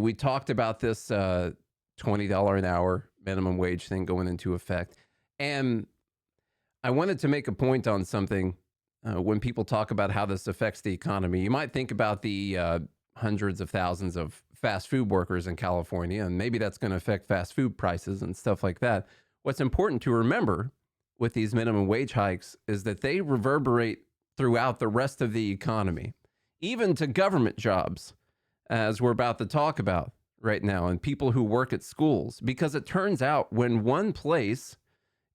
We talked about this $20 an hour minimum wage thing going into effect. And I wanted to make a point on something when people talk about how this affects the economy. You might think about the hundreds of thousands of fast food workers in California, and maybe that's going to affect fast food prices and stuff like that. What's important to remember with these minimum wage hikes is that they reverberate throughout the rest of the economy, even to government jobs, as we're about to talk about right now, and people who work at schools. Because it turns out when one place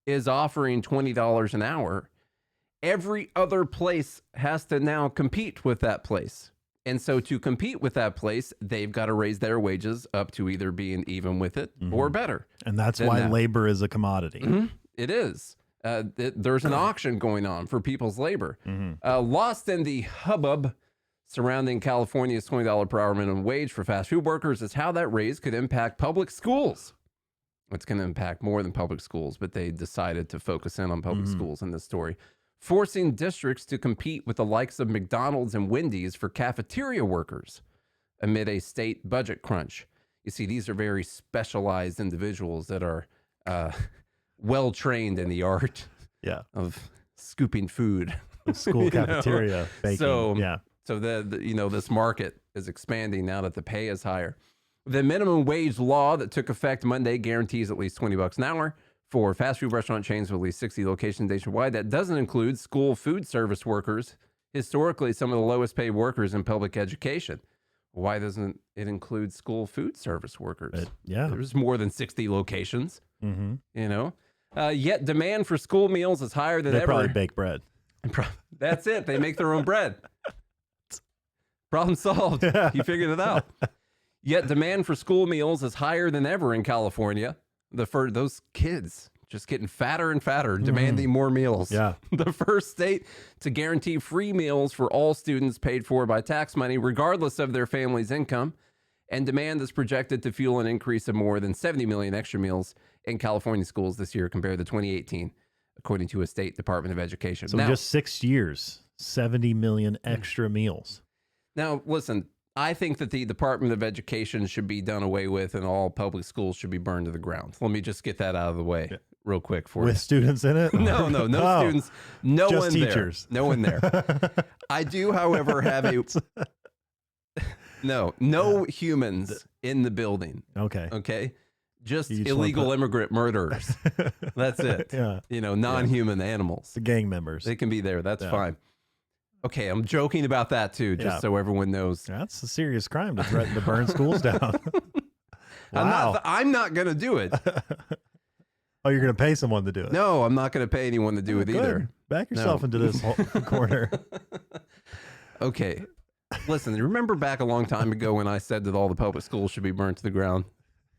is offering $20 an hour, every other place has to now compete with that place. And so to compete with that place, they've got to raise their wages up to either being even with it or better. And that's why labor is a commodity. It is. There's an auction going on for people's labor. Lost in the hubbub surrounding California's $20 per hour minimum wage for fast food workers is how that raise could impact public schools. It's going to impact more than public schools, but they decided to focus in on public schools in this story, forcing districts to compete with the likes of McDonald's and Wendy's for cafeteria workers amid a state budget crunch. You see, these are very specialized individuals that are well trained in the art of scooping food. School cafeteria baking. So this market is expanding now that the pay is higher. The minimum wage law that took effect Monday guarantees at least $20 an hour for fast food restaurant chains with at least 60 locations nationwide. That doesn't include school food service workers, historically some of the lowest paid workers in public education. Why doesn't it include school food service workers? There's more than 60 locations, yet demand for school meals is higher than ever. They probably bake bread. That's it. They make their own bread. Problem solved. You figured it out. Yet demand for school meals is higher than ever in California. For those kids just getting fatter and fatter, demanding more meals. The first state to guarantee free meals for all students paid for by tax money, regardless of their family's income. And demand is projected to fuel an increase of more than 70 million extra meals in California schools this year compared to 2018, according to a state Department of Education. So just 6 years, 70 million extra meals. Now, listen, I think that the Department of Education should be done away with and all public schools should be burned to the ground. Let me just get that out of the way real quick for you. With students in it? No students. No just one teachers. There. No one there. I do, however, have no humans in the building. Okay. Just illegal immigrant murderers. That's it. Non-human animals. The gang members. They can be there. That's fine. Okay, I'm joking about that too, just so everyone knows. That's a serious crime to threaten to burn schools down. Wow. I'm not going to do it. Oh, you're going to pay someone to do it? No, I'm not going to pay anyone to do it either. Back yourself into this corner. Okay. Listen, remember back a long time ago when I said that all the public schools should be burned to the ground?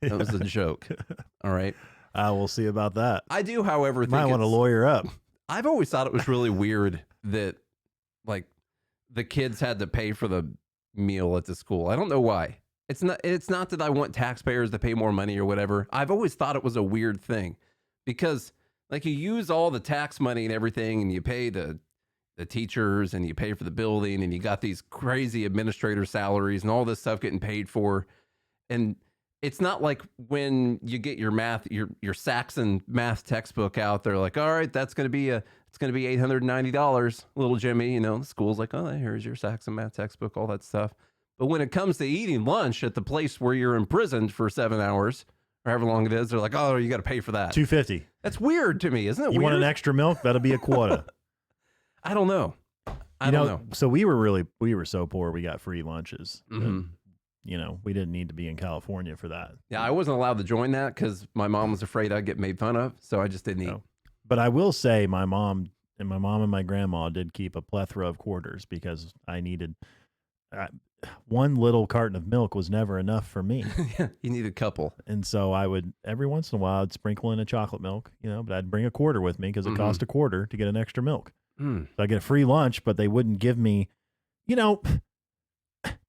That was a joke. All right. We'll see about that. I do, however, think might want to lawyer up. I've always thought it was really weird that the kids had to pay for the meal at the school. I don't know why. It's not that I want taxpayers to pay more money or whatever. I've always thought it was a weird thing because you use all the tax money and everything and you pay the teachers and you pay for the building and you got these crazy administrator salaries and all this stuff getting paid for. And it's not like when you get your math, your Saxon math textbook out, they're like, all right, it's going to be $890, little Jimmy, the school's like, oh, here's your Saxon math textbook, all that stuff. But when it comes to eating lunch at the place where you're imprisoned for 7 hours, or however long it is, they're like, oh, you got to pay for that. $2.50. That's weird to me, isn't it? You want an extra milk? That'll be a quota. I don't know. I don't know. So we were so poor, we got free lunches. We didn't need to be in California for that. Yeah, I wasn't allowed to join that because my mom was afraid I'd get made fun of, so I just didn't eat. But I will say my mom and my grandma did keep a plethora of quarters because I needed one little carton of milk was never enough for me. Yeah, you need a couple. And so I would, every once in a while, I'd sprinkle in a chocolate milk, but I'd bring a quarter with me because it cost a quarter to get an extra milk. So I get a free lunch, but they wouldn't give me,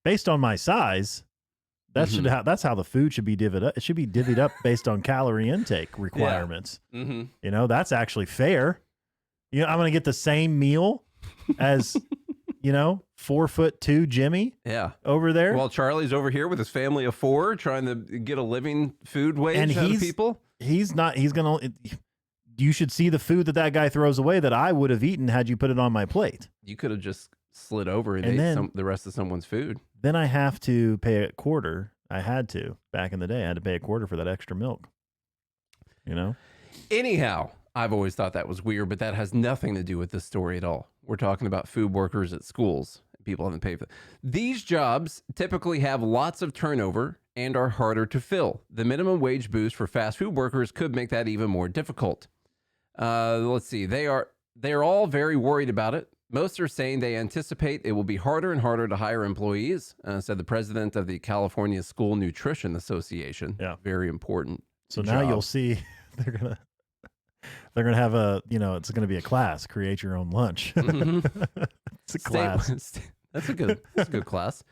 based on my size, that's how the food should be divvied up. It should be divvied up based on calorie intake requirements. That's actually fair. I'm going to get the same meal as you know, 4'2" Jimmy Yeah. over there. While Charlie's over here with his family of 4 trying to get a living food wage And out of people. He's going to, you should see the food that guy throws away that I would have eaten had you put it on my plate. You could have just slid over and And ate then- the rest of someone's food. Then I have to pay a quarter. I had to back in the day. I had to pay a quarter for that extra milk. You know? Anyhow, I've always thought that was weird, but that has nothing to do with this story at all. We're talking about food workers at schools. People haven't paid for these jobs. Typically have lots of turnover and are harder to fill. The minimum wage boost for fast food workers could make that even more difficult. Let's see. They're all very worried about it. Most are saying they anticipate it will be harder and harder to hire employees, said the president of the California School Nutrition Association. Yeah. Very important. So now job. you'll see they're gonna have a, you know, it's gonna be a class. Create your own lunch. Mhm. It's a class. That's a good class.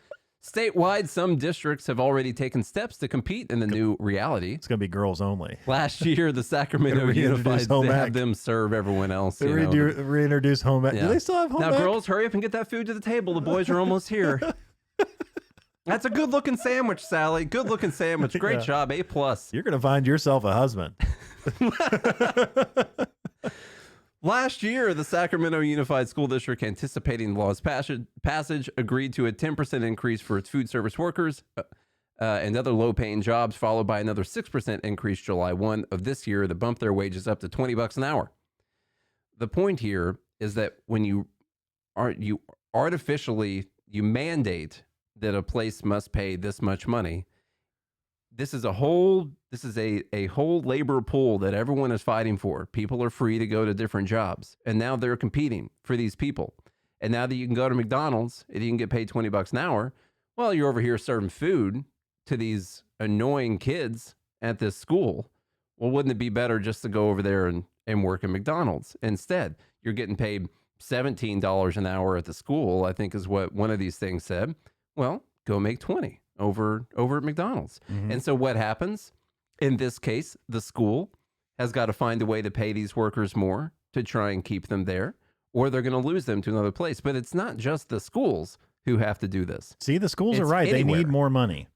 Statewide, some districts have already taken steps to compete in the new reality. It's gonna be girls only. Last year, the Sacramento Reintroduce Unified, home they have ec. them serve everyone else. They you know. reintroduce home ec. Yeah. Do they still have home Now, ec? girls, hurry up and get that food to the table. The boys are almost here. That's a good-looking sandwich, Sally. Good-looking sandwich. Great Yeah. job. A+. You're gonna find yourself a husband. Last year, the Sacramento Unified School District, anticipating the law's passage, agreed to a 10% increase for its food service workers and other low-paying jobs, followed by another 6% increase July 1 of this year to bump their wages up to $20 an hour. The point here is that when you artificially mandate that a place must pay this much money, this is a whole labor pool that everyone is fighting for. People are free to go to different jobs, and now they're competing for these people. And now that you can go to McDonald's and you can get paid $20 an hour, well, you're over here serving food to these annoying kids at this school. Well, wouldn't it be better just to go over there and work at McDonald's instead? You're getting paid $17 an hour at the school, I think is what one of these things said. Well, go make 20 over at McDonald's. Mhm. And so what happens? In this case, the school has got to find a way to pay these workers more to try and keep them there, or they're going to lose them to another place. But it's not just the schools who have to do this. See, the schools are It's right. They anywhere. need more money.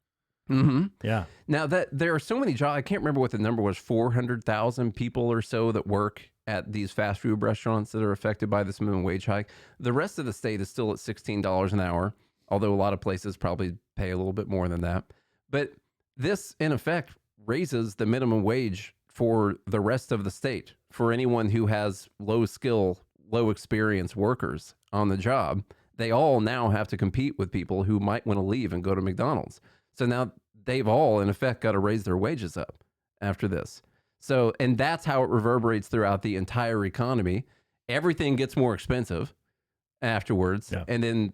Mm-hmm. Yeah. Now that there are so many jobs, I can't remember what the number was, 400,000 people or so that work at these fast food restaurants that are affected by this minimum wage hike. The rest of the state is still at $16 an hour, although a lot of places probably pay a little bit more than that. But this, in effect, raises the minimum wage for the rest of the state for anyone who has low skill, low experience workers on the job. They all now have to compete with people who might want to leave and go to McDonald's. So now they've all, in effect, got to raise their wages up after this. So, and that's how it reverberates throughout the entire economy. Everything gets more expensive afterwards. Yeah. And then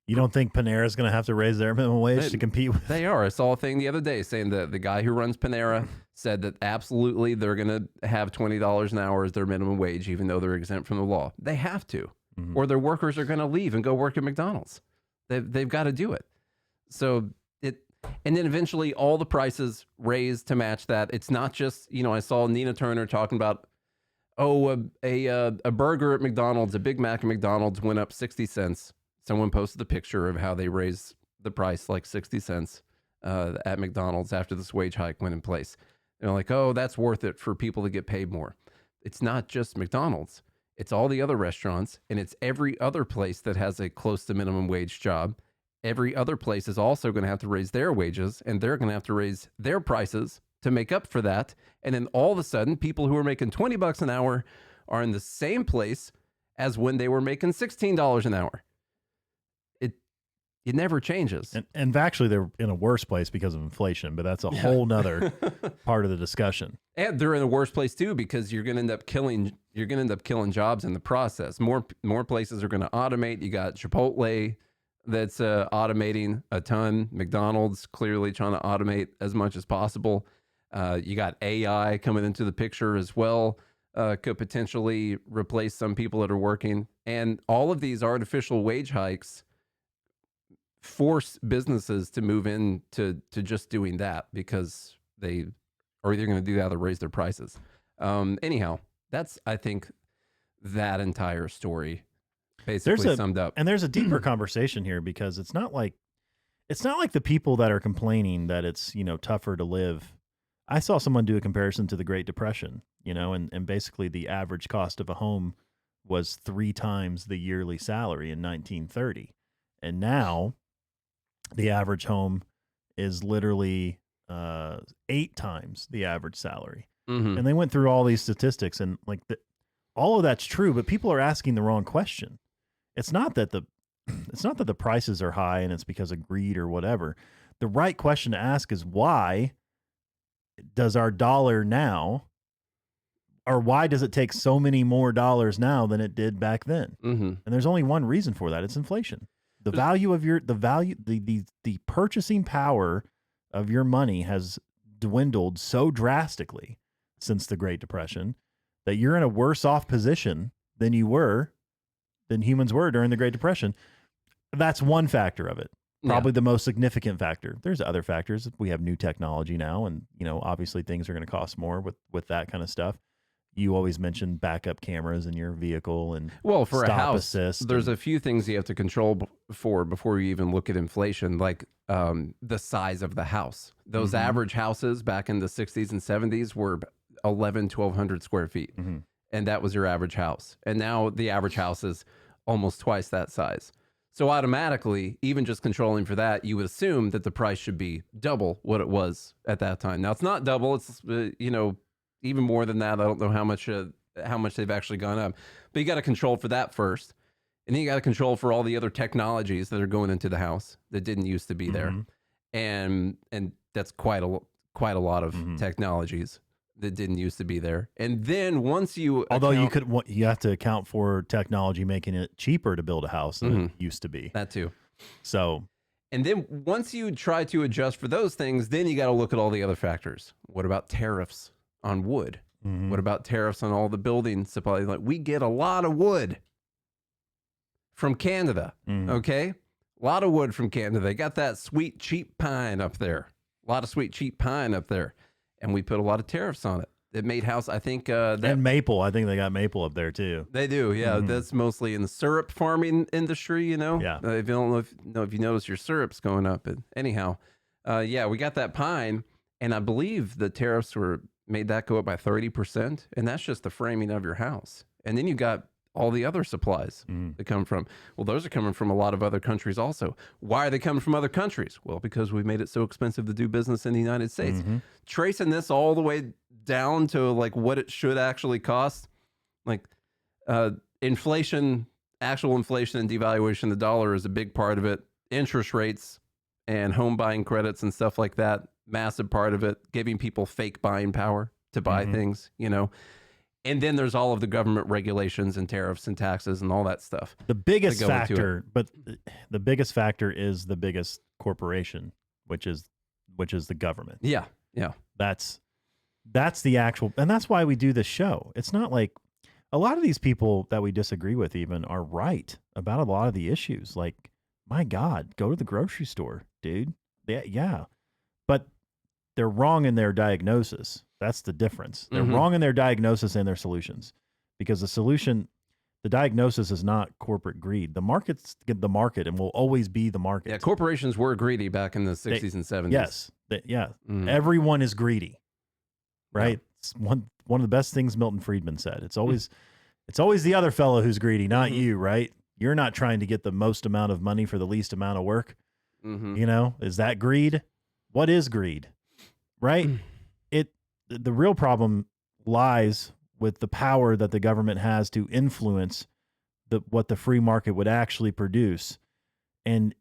You don't think Panera's going to have to raise their minimum wage to compete with? they are. I saw a thing the other day saying that the guy who runs Panera said that absolutely they're going to have $20 an hour as their minimum wage, even though they're exempt from the law. They have to, Mhm. or their workers are going to leave and go work at McDonald's. They've got to do it. So and then eventually all the prices raised to match that. It's not just, I saw Nina Turner talking about, a burger at McDonald's, a Big Mac at McDonald's went up 60 cents. Someone posted a picture of how they raised the price like 60 cents at McDonald's after this wage hike went in place. Like, that's worth it for people to get paid more. It's not just McDonald's. It's all the other restaurants, and it's every other place that has a close to minimum wage job. Every other place is also going to have to raise their wages, and they're going to have to raise their prices to make up for that. And then all of a sudden, people who are making $20 an hour are in the same place as when they were making $16 an hour. It never changes. And actually, they're in a worse place because of inflation, but that's a whole nother part of the discussion. And they're in a worse place too, because you're going to end up killing jobs in the process. More places are going to automate. You got Chipotle that's automating a ton. McDonald's clearly trying to automate as much as possible. You got AI coming into the picture as well. Could potentially replace some people that are working. And all of these artificial wage hikes force businesses to move into just doing that, because they are either going to do that or raise their prices. Anyhow, that's, I think, that entire story. basically summed up. And there's a deeper conversation here, because it's not like the people that are complaining that it's, tougher to live. I saw someone do a comparison to the Great Depression, and basically the average cost of a home was 3 times the yearly salary in 1930. And now the average home is literally 8 times the average salary. Mm-hmm. And they went through all these statistics, and all of that's true, but people are asking the wrong question. It's not that the prices are high and it's because of greed or whatever. The right question to ask is, why does our dollar now, or why does it take so many more dollars now than it did back then? Mm-hmm. And there's only one reason for that. It's inflation. The purchasing power of your money has dwindled so drastically since the Great Depression that you're in a worse off position than humans were during the Great Depression. That's one factor of it. Probably the most significant factor. There's other factors. We have new technology now, and obviously things are going to cost more with that kind of stuff. You always mention backup cameras in your vehicle, and for a stop house, assist. There's a few things you have to control before you even look at inflation, like the size of the house. Those average houses back in the 60s and 70s were 1,200 square feet, and that was your average house. And now the average house is almost twice that size. So automatically, even just controlling for that, you would assume that the price should be double what it was at that time. Now it's not double; it's even more than that. I don't know how much they've actually gone up, but you got to control for that first, and then you got to control for all the other technologies that are going into the house that didn't used to be there, and that's quite a lot of technologies that didn't used to be there. And then once you, you have to account for technology making it cheaper to build a house than it used to be. That too. So, and then once you try to adjust for those things, then you got to look at all the other factors. What about tariffs on wood? What about tariffs on all the building supplies? Like, we get a lot of wood from Canada. Okay. A lot of wood from Canada. They got that sweet, cheap pine up there. A lot of sweet, cheap pine up there. And we put a lot of tariffs on it. It made house, I think. And maple. I think they got maple up there too. They do, yeah. That's mostly in the syrup farming industry, Yeah. If you don't know if you notice your syrup's going up. And anyhow, we got that pine, and I believe the tariffs made that go up by 30%, and that's just the framing of your house. And then you got all the other supplies that come from. Well, those are coming from a lot of other countries also. Why are they coming from other countries? Well, because we made it so expensive to do business in the United States. Tracing this all the way down to like what it should actually cost, like inflation, actual inflation and devaluation of the dollar is a big part of it. Interest rates and home buying credits and stuff like that, massive part of it. Giving people fake buying power to buy things, And then there's all of the government regulations and tariffs and taxes and all that stuff. The biggest factor, but the biggest factor is the biggest corporation, which is the government. Yeah. Yeah. That's the actual, and that's why we do this show. It's not like a lot of these people that we disagree with even are right about a lot of the issues. Like, my God, go to the grocery store, dude. Yeah. But they're wrong in their diagnosis. That's the difference. They're wrong in their diagnosis and their solutions, because the diagnosis is not corporate greed. The market's the market and will always be the market. Yeah, corporations were greedy back in the 60s and 70s. Yes. Everyone is greedy, right? Yeah. It's one of the best things Milton Friedman said. It's always the other fellow who's greedy, not you, right? You're not trying to get the most amount of money for the least amount of work. Is that greed? What is greed? Right? The real problem lies with the power that the government has to influence what the free market would actually produce. And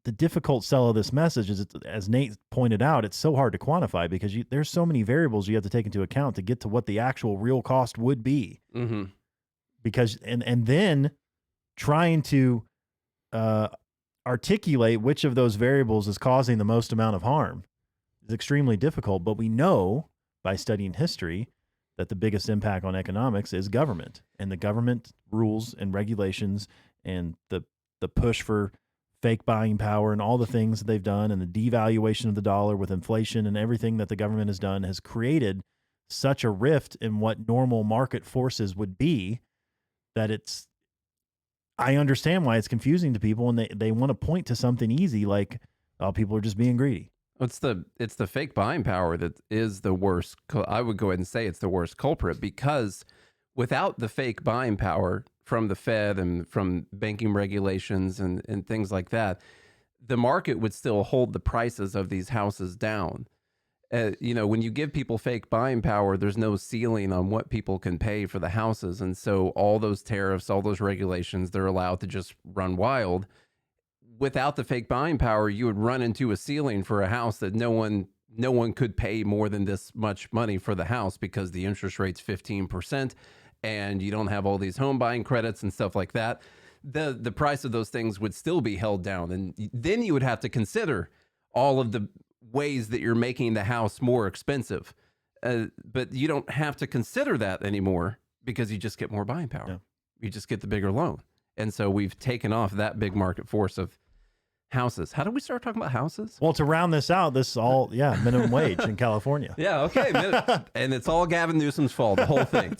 the difficult sell of this message is, as Nate pointed out, it's so hard to quantify because there's so many variables you have to take into account to get to what the actual real cost would be. Because and then trying to articulate which of those variables is causing the most amount of harm is extremely difficult. But we know by studying history that the biggest impact on economics is government, and the government rules and regulations and the push for fake buying power and all the things that they've done, and the devaluation of the dollar with inflation and everything that the government has done has created such a rift in what normal market forces would be that I understand why it's confusing to people, and they want to point to something easy like, oh, people are just being greedy. It's the fake buying power that is the worst. I would go ahead and say it's the worst culprit, because without the fake buying power from the Fed and from banking regulations and things like that, the market would still hold the prices of these houses down. When you give people fake buying power, there's no ceiling on what people can pay for the houses. And so all those tariffs, all those regulations, they're allowed to just run wild. Without the fake buying power, you would run into a ceiling for a house that no one could pay more than this much money for the house, because the interest rate's 15% and you don't have all these home buying credits and stuff like that. The price of those things would still be held down. And then you would have to consider all of the ways that you're making the house more expensive. But you don't have to consider that anymore, because you just get more buying power. Yeah. You just get the bigger loan. And so we've taken off that big market force of houses. How did we start talking about houses? Well, to round this out, this is all, minimum wage in California. Yeah, okay. And it's all Gavin Newsom's fault, the whole thing.